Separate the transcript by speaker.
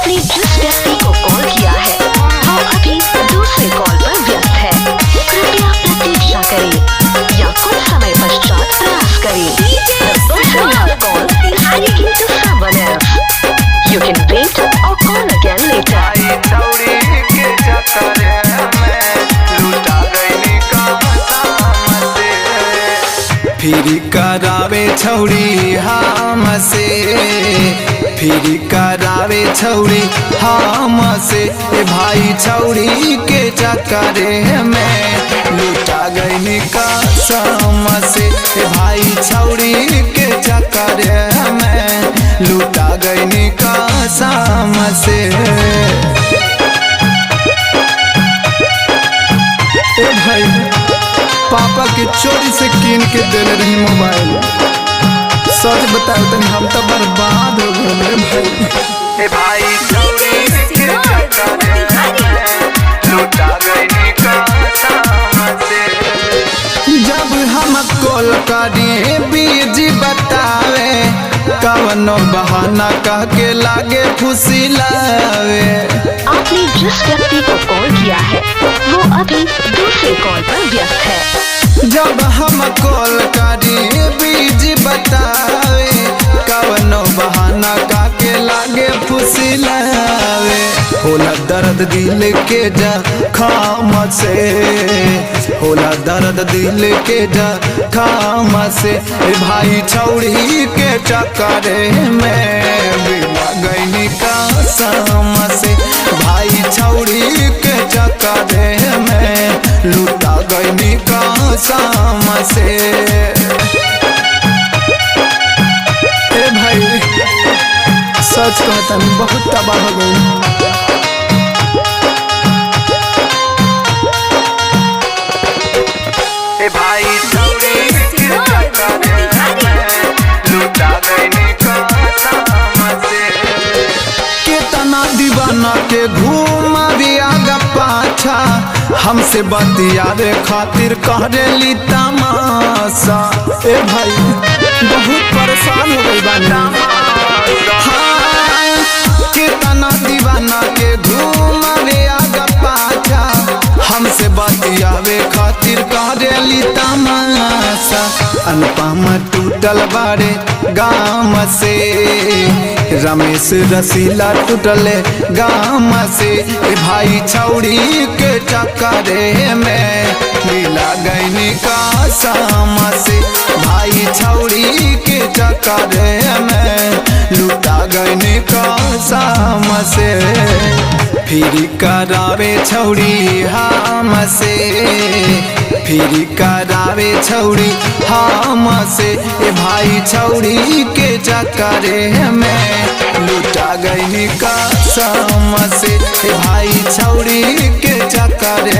Speaker 1: आपने जिस व्यक्ति को कॉल किया है वो अभी दूसरे कॉल पर व्यस्त है। कृपया प्रतीक्षा करें या कुछ समय पश्चात प्रयास करें। The person you have called is speaking to someone else. You can wait or call again later.
Speaker 2: फिर करावे छौड़ी हमसे, फिर करावे छौड़ी हमसे। भाई छौड़ी के चक्कर में लुटा गई कसम से। भाई छौड़ी के चक्कर में लुटा गई कसम से। भाई पापा के चोरी से कीन के दिल रही मोबाइल। सच बताओ तनी हम तो बर्बाद हो गए भाई। भाई चोरी के चक्कर में लुटा गई कसम से। जब हम कॉल करी बीजी बतावे कवनो बहाना कह के लागे फुसिलावे।
Speaker 1: आपने जिस व्यक्ति को कॉल किया है वो अभी दूसरे कॉल पर व्यस्त है।
Speaker 2: जब हम कॉल करी बीजी बतावे कवनो बहाना का के लागे फुसिलावे। होला दर्द दिल के जख्म से, होला दर्द दिल के जख्म से। भाई छौड़ी के चक्कर में बिना गई कसम से। भाई छौड़ी के चक्कर में लुटा गई कसम से। भाई सच कहता बहुत तबाह हो गई। भाई छौड़ी के चक्कर में लुटा गई कसम से। कितना दीवाना के घूमावी आगा पाछा हमसे बतियावे खातिर कहरेली तमाशा। भाई बहुत परेशान हो गई बानी। हाँ, कितना दीवाना के घूमावे आगा पाछा हमसे बतियावे खातिर कहरेली तमाशा। अनुपम टूटल बारे गाम से, रमेश रसीला टूटले गाम से। भाई छौड़ी के चक्कर में मिला गई कसम से। भाई छौड़ी के चक्कर में लुटा गई कसम से। फिर करावे छौड़ी हमसे, फिर करावे छौड़ी हमसे। भाई छौड़ी के चक्कर में लुटा गई कसम से। भाई छौड़ी के चक्कर